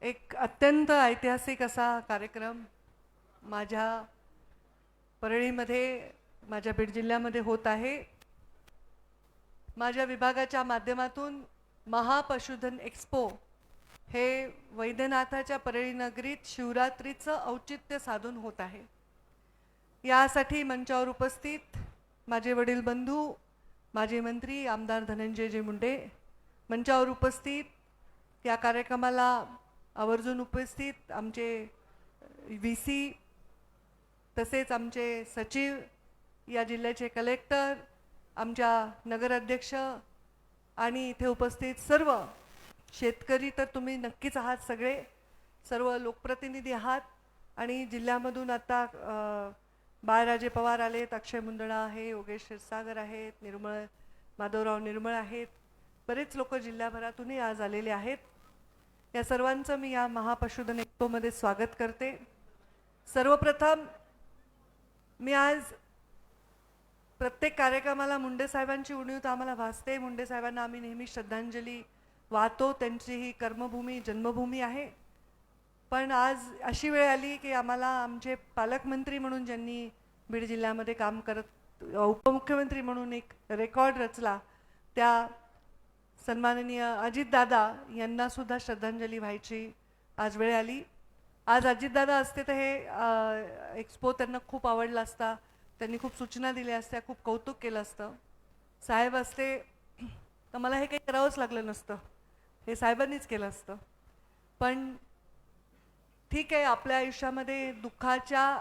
एक अत्यंत ऐतिहासिक असा कार्यक्रम माझ्या परळीमध्ये, माझ्या बीड जिल्ह्यामध्ये होत आहे। माझ्या विभागाच्या माध्यमातून महापशुधन एक्स्पो हे वैद्यनाथाच्या परळी नगरीत शिवरात्रीचं औचित्य साधून होत आहे। यासाठी मंचावर उपस्थित माझे वडील बंधू, माजी मंत्री आमदार धनंजयजी मुंडे मंचावर उपस्थित, या कार्यक्रमाला आवर्जून उपस्थित आमचे व्हीसी, तसेच आमचे सचिव, या जिल्ह्याचे कलेक्टर, आमच्या नगराध्यक्ष आणि इथे उपस्थित सर्व शेतकरी तर तुम्ही नक्कीच आहात, सगळे सर्व लोकप्रतिनिधी आहात। आणि जिल्ह्यामधून आता बाळराजे पवार आलेत, अक्षय मुंदडा आहे, योगेश क्षीरसागर आहेत, निर्मळ माधवराव निर्मळ आहेत, बरेच लोक जिल्ह्याभरातूनही आज आलेले आहेत। या सर्वांचं मी या महापशुधन एक्स्पोमध्ये स्वागत करते। सर्वप्रथम मी आज प्रत्येक कार्यक्रमाला मुंडे साहेबांची उणीव आम्हाला भासते। मुंडे साहेबांना आम्ही नेहमी श्रद्धांजली वाहतो, त्यांची ही कर्मभूमी जन्मभूमी आहे। पण आज अशी वेळ आली की आम्हाला आमचे पालकमंत्री म्हणून ज्यांनी बीड जिल्ह्यामध्ये काम करत, उपमुख्यमंत्री म्हणून एक रेकॉर्ड रचला, त्या सन्माननीय अजितदादा यांना सुद्धा श्रद्धांजली व्हायची आज वेळ आली। आज अजितदादा असते तर हे एक्स्पो त्यांना खूप आवडला असता, त्यांनी खूप सूचना दिल्या असत्या, खूप कौतुक केलं असतं। साहेब असते तर मला हे काही करावंच लागलं नसतं, हे साहेबांनीच केलं असतं। पण ठीक आहे, आपल्या आयुष्यामध्ये दुःखाच्या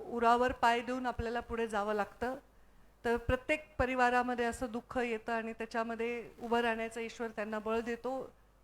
उरावर पाय देऊन आपल्याला पुढे जावं लागतं। तर प्रत्येक परिवारामध्ये असं दुःख येतं आणि त्याच्यामध्ये उभं राहण्याचा ईश्वर त्यांना बळ देतो।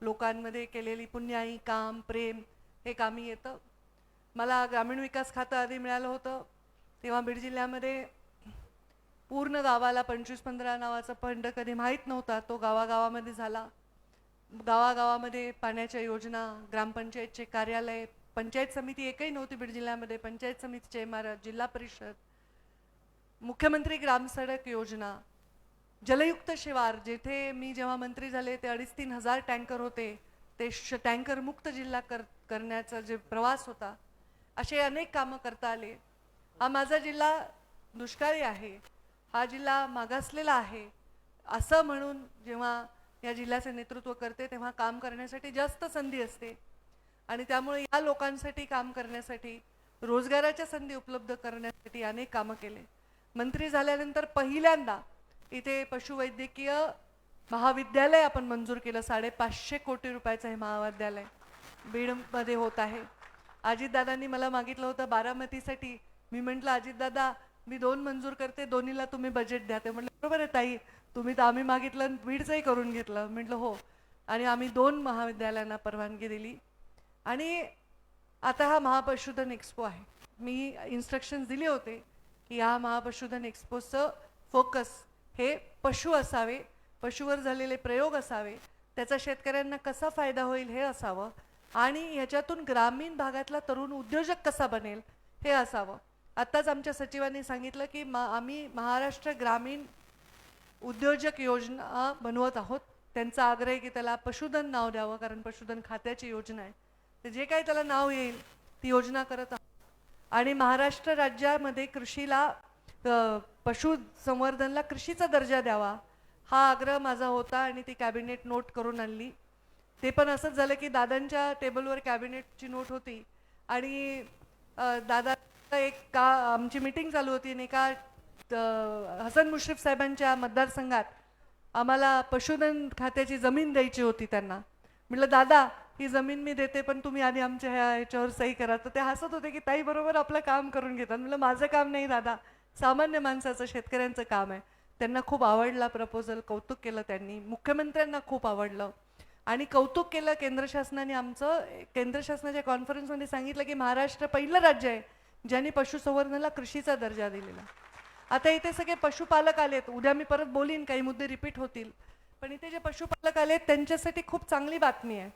लोकांमध्ये केलेली पुण्याई, काम, प्रेम हे कामी येतं। मला ग्रामीण विकास खातं आधी मिळालं होतं, तेव्हा बीड जिल्ह्यामध्ये पूर्ण गावाला 25-15 नावाचा फंड कधी माहीत नव्हता, तो गावागावामध्ये झाला। गावागावामध्ये पाण्याच्या योजना, ग्रामपंचायतचे कार्यालय, पंचायत समिती एकही नव्हती बीड जिल्ह्यामध्ये, पंचायत समितीचे इमारत, जिल्हा परिषद, मुख्यमंत्री ग्राम सडक योजना, जलयुक्त शिवार, जेथे मी जेव्हा मंत्री झाले ते 2,500-3 हजार टँकर होते, ते टँकर मुक्त जिल्हा करण्याचा जे प्रवास होता, असे अनेक कामं करता आले। हा माझा जिल्हा दुष्काळी आहे, हा जिल्हा मागासलेला आहे असं म्हणून जेव्हा या जिल्ह्याचे नेतृत्व करते तेव्हा काम करण्यासाठी जास्त संधी असते। आणि त्यामुळे या लोकांसाठी काम करण्यासाठी, रोजगाराच्या संधी उपलब्ध करण्यासाठी अनेक कामं केले। मंत्री झाल्यानंतर पहिल्यांदा इथे पशुवैद्यकीय महाविद्यालय आपण मंजूर केलं। 550 कोटी रुपयाचं हे महाविद्यालय बीडमध्ये होत आहे। अजितदादांनी मला मागितलं होतं बारामतीसाठी, मी म्हटलं अजितदादा मी 2 मंजूर करते, दोन्हीला तुम्ही बजेट द्या। ते म्हटलं बरोबर आहे ताई, तुम्ही तर आम्ही मागितलं बीडचंही करून घेतलं। म्हटलं हो, आणि आम्ही 2 महाविद्यालयांना परवानगी दिली। आणि आता हा महापशुधन एक्स्पो आहे, मी इन्स्ट्रक्शन्स दिले होते की या महापशुधन एक्स्पोचं फोकस हे पशु असावे, पशुवर झालेले प्रयोग असावे, त्याचा शेतकऱ्यांना कसा फायदा होईल हे असावं, आणि ह्याच्यातून ग्रामीण भागातला तरुण उद्योजक कसा बनेल हे असावं। आत्ताच आमच्या सचिवांनी सांगितलं की आम्ही महाराष्ट्र ग्रामीण उद्योजक योजना बनवत आहोत। त्यांचा आग्रह आहे की त्याला पशुधन नाव द्यावं, कारण पशुधन खात्याची योजना आहे, तर जे काही त्याला नाव येईल ती योजना करत आहोत। आणि महाराष्ट्र राज्यामध्ये कृषीला, पशुसंवर्धनला कृषीचा दर्जा द्यावा हा आग्रह माझा होता, आणि ती कॅबिनेट नोट करून आणली। ते पण असंच झालं की दादांच्या टेबलवर कॅबिनेटची नोट होती, आणि दादा एक आमची मीटिंग चालू होती, आणि एका हसन मुश्रीफ साहेबांच्या मतदारसंघात आम्हाला पशुधन खात्याची जमीन द्यायची होती त्यांना। म्हटलं दादा ही जमीन मी देते, पण तुम्ही आधी आमच्या ह्याच्यावर सही करा। तर ते हसत होते की ताई बरोबर आपलं काम करून घेतात। म्हटलं माझं काम नाही दादा, सामान्य माणसाचं, शेतकऱ्यांचं काम आहे। त्यांना खूप आवडला प्रपोजल, कौतुक केलं त्यांनी, मुख्यमंत्र्यांना खूप आवडलं आणि कौतुक केलं केंद्र शासनाने आमचं। केंद्र शासनाच्या कॉन्फरन्समध्ये सांगितलं की महाराष्ट्र पहिलं राज्य आहे ज्यांनी पशुसंवर्धनाला कृषीचा दर्जा दिलेला। आता इथे सगळे पशुपालक आलेत, उद्या मी परत बोलीन, काही मुद्दे रिपीट होतील, पण इथे जे पशुपालक आलेत त्यांच्यासाठी खूप चांगली बातमी आहे।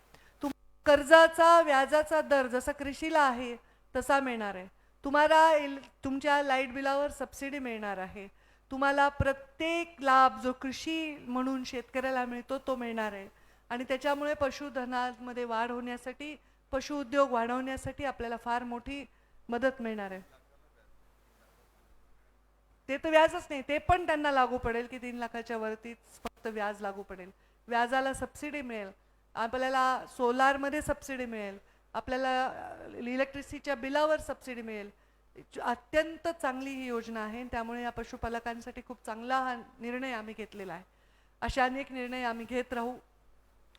कर्जाचा व्याजाचा दर जसा कृषीला आहे तसा मिळणार आहे तुम्हाला। तुमच्या लाईट बिलावर सबसिडी मिळणार आहे तुम्हाला। प्रत्येक लाभ जो कृषी म्हणून शेतकऱ्याला मिळतो तो मिळणार आहे। आणि त्याच्यामुळे पशुधनामध्ये वाढ होण्यासाठी, पशुउद्योग वाढवण्यासाठी आपल्याला फार मोठी मदत मिळणार आहे. ते तर व्याजच नाही, ते पण त्यांना लागू पडेल की 3 लाखाच्या वरतीच फक्त व्याज लागू पडेल. व्याजाला सबसिडी मिळेल, आपल्याला सोलारमध्ये सबसिडी मिळेल, आपल्याला इलेक्ट्रिसिटीच्या बिलावर सबसिडी मिळेल. अत्यंत चांगली ही योजना आहे. त्यामुळे या पशुपालकांसाठी खूप चांगला हा निर्णय आम्ही घेतलेला आहे. अशा अनेक निर्णय आम्ही घेत राहू.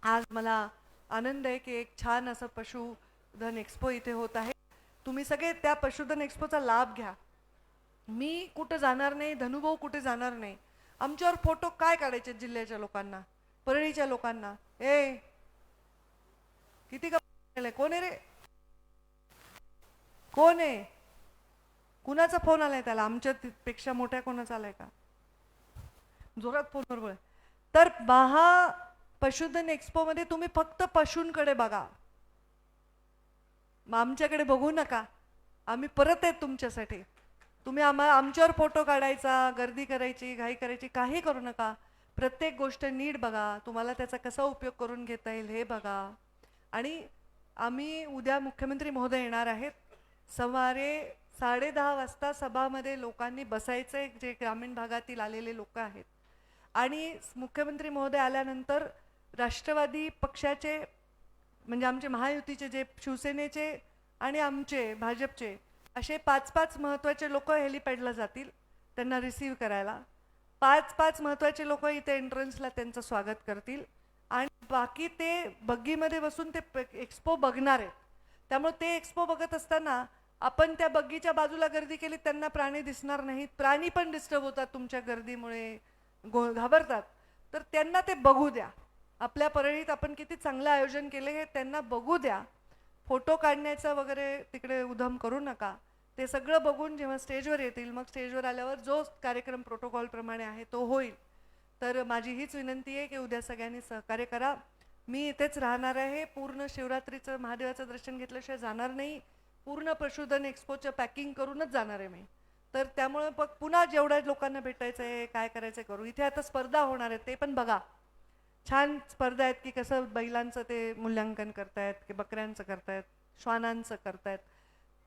आज मला आनंद आहे की एक छान असं पशुधन एक्सपो इथे होत आहे. तुम्ही सगळे त्या पशुधन एक्सपोचा लाभ घ्या. मी कुठे जाणार नाही, धनुभाऊ कुठे जाणार नाही. आमच्यावर फोटो काय काढायचे जिल्ह्याच्या लोकांना, परळीच्या लोकांना? ए किती कोण आहे रे, कोण आहे, कुणाचा फोन आलाय त्याला? आमच्या पेक्षा मोठ्या कोणाचा आलाय का? जोरात फोनवर बोल. तर महा पशुधन एक्सपो मध्ये तुम्ही फक्त पशूंकडे बघा, आमच्याकडे बघू नका. आम्ही परत आहेत तुमच्यासाठी. तुम्ही आमच्यावर फोटो काढायचा, गर्दी करायची, घाई करायची काही करू नका. प्रत्येक गोष्ट नीट बघा, तुम्हाला त्याचा कसा उपयोग करून घेता येईल हे बघा. आणि आम्ही उद्या मुख्यमंत्री महोदय येणार आहेत. सुमारे 10:30 वाजता सभामध्ये लोकांनी बसायचे, जे ग्रामीण भागातील आलेले लोक आहेत. आणि मुख्यमंत्री महोदय आल्यानंतर राष्ट्रवादी पक्षाचे, म्हणजे आमचे महायुतीचे, जे शिवसेनेचे आणि आमचे भाजपचे, असे 5-5 महत्त्वाचे लोक हेलिपॅडला जातील त्यांना रिसीव्ह करायला. 5-5 महत्त्वाचे लोक इथे एंट्रन्सला त्यांचं स्वागत करतील. आणि बाकी ते बग्गीमध्ये बसून ते एक्सपो बघणार आहेत. त्यामुळे ते एक्सपो बघत असताना आपण त्या बग्गीच्या बाजूला गर्दी केली, त्यांना प्राणी दिसणार नाहीत. प्राणी पण डिस्टर्ब होतात तुमच्या गर्दीमुळे, घाबरतात. तर त्यांना ते बघू द्या. आपल्या परळीत आपण किती चांगलं आयोजन केले हे त्यांना बघू द्या. फोटो काढण्याचा वगैरे तिकडे उधम करू नका. ते सगळं बघून जेव्हा स्टेजवर येतील, मग स्टेजवर आल्यावर जो कार्यक्रम प्रोटोकॉल प्रमाणे आहे तो होईल. तर माझी हीच विनंती आहे की उद्या सगळ्यांनी सहकार्य करा. मी इथेच राहणार आहे. पूर्ण शिवरात्रीचं महादेवाचं दर्शन घेतल्याशिवाय जाणार नाही. पूर्ण पशुधन एक्सपोचं पॅकिंग करूनच जाणार आहे मी. तर त्यामुळे पुन्हा जेवढ्या लोकांना भेटायचं आहे, काय करायचं करू. इथे आता स्पर्धा होणार आहेत, ते पण बघा. छान स्पर्धा आहेत की कसं बैलांचं ते मूल्यांकन करतायत, की बकऱ्यांचं करतायत, श्वानांचं करतायत,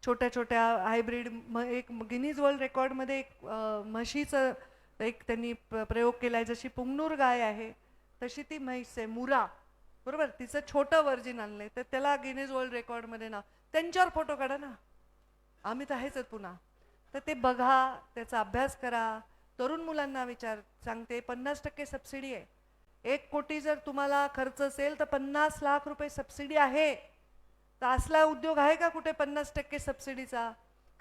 छोट्या छोट्या हायब्रिड. एक गिनीज वर्ल्ड रेकॉर्डमध्ये एक म्हशीचं एक त्यांनी प्रयोग केला आहे. जशी पुंगनूर गाय आहे तशी ती म्हैस आहे, मुरा, बरोबर. तिचं छोटं वर्जिन आणलंय, तर त्याला गिनीज वर्ल्ड रेकॉर्डमध्ये नाव. त्यांच्यावर फोटो काढा ना, आम्ही तर आहेच पुन्हा. तर ते बघा, त्याचा अभ्यास करा. तरुण मुलांना विचार सांगते, 50% सबसिडी आहे. 1 कोटी जर तुम्हाला खर्च असेल तर 50 लाख रुपये सबसिडी आहे. तर असला उद्योग आहे का कुठे 50% सबसिडीचा?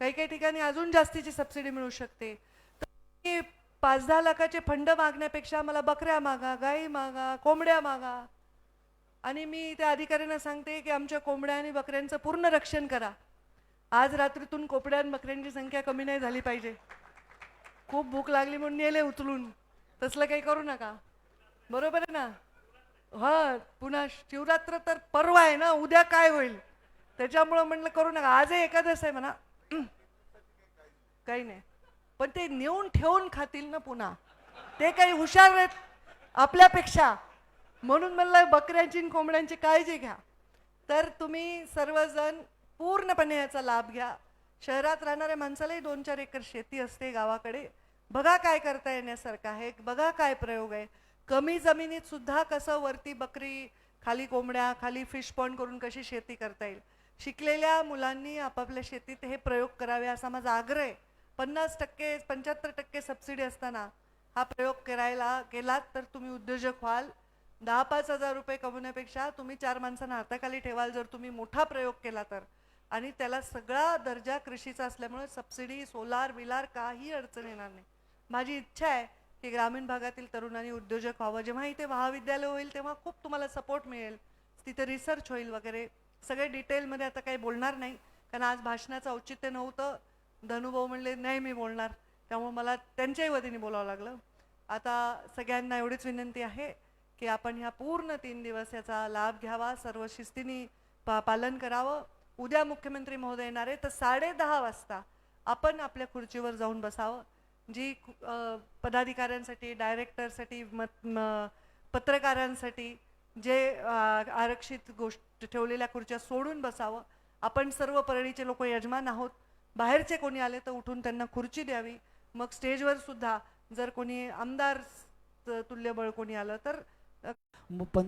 काही काही ठिकाणी अजून जास्तीची सबसिडी मिळू शकते. तर 5-10 लाखाचे फंड मागण्यापेक्षा मला बकऱ्या मागा, गाई मागा, कोंबड्या मागा. आणि मी त्या अधिकाऱ्यांना सांगते की आमच्या कोंबड्या आणि बकऱ्यांचं पूर्ण रक्षण करा. आज रात्रीतून कोंबड्या आणि बकऱ्यांची संख्या कमी नाही झाली पाहिजे. खूप भूक लागली म्हणून नेले उचलून, तसलं काही करू नका, बरोबर आहे ना? हा, पुन्हा शिवरात्र तर परवा आहे ना, उद्या काय होईल त्याच्यामुळं म्हणलं करू नका. आजही एकादश आहे म्हणा, काही नाही. पण ते नेऊन ठेवून खातील ना पुन्हा, ते काही हुशार आहेत आपल्यापेक्षा. म्हणून म्हणलं बकऱ्यांची आणि कोंबड्यांची काळजी घ्या. तर तुम्ही सर्वजण पूर्णपणे याचा लाभ घ्या. शहरात राहणाऱ्या माणसालाही 2-4 एकर शेती असते गावाकडे. बघा काय करता येण्यासारखं आहे, बघा काय प्रयोग आहे. कमी जमिनीत सुद्धा कसं वरती बकरी, खाली कोंबड्या, खाली फिश पॉन्ड करून कशी शेती करता येईल. शिकलेल्या मुलांनी आपापल्या शेतीत हे प्रयोग करावे असा माझा आग्रह आहे. 50% 75% सबसिडी असताना हा प्रयोग करायला गेलात तर तुम्ही उद्योजक व्हाल. 10-5 हजार रुपये कमवण्यापेक्षा तुम्ही 4 माणसांना हाताखाली ठेवाल जर तुम्ही मोठा प्रयोग केला तर. आणि त्याला सगळा दर्जा कृषीचा असल्यामुळे सबसिडी, सोलार बिलार काही अडचण येणार नाही. माझी इच्छा आहे की ग्रामीण भागातील तरुणांनी उद्योजक व्हावं. जेव्हा इथे महाविद्यालय होईल तेव्हा खूप तुम्हाला सपोर्ट मिळेल, तिथे रिसर्च होईल वगैरे. सगळे डिटेलमध्ये आता काही बोलणार नाही, कारण आज भाषणाचं औचित्य नव्हतं. धनुभाऊ म्हणले नाही मी बोलणार, त्यामुळे मला त्यांच्याही वतीने बोलावं लागलं. आता सगळ्यांना एवढीच विनंती आहे की आपण ह्या पूर्ण 3 दिवस याचा लाभ घ्यावा, सर्व शिस्तीने पालन करावं. उद्या मुख्यमंत्री महोदय येणार आहे, तर 10:30 वाजता आपण आपल्या खुर्चीवर जाऊन बसावं. जी पदाधिकाऱ्यांसाठी, डायरेक्टरसाठी, पत्रकारांसाठी जे आरक्षित गोष्ट ठेवलेल्या खुर्च्या सोडून बसावं. आपण सर्व परळीचे लोक यजमान आहोत. बाहेरचे कोणी आले तर उठून त्यांना खुर्ची द्यावी. मग स्टेजवर सुद्धा जर कोणी आमदार तुल्यबळ कोणी आलं तर पण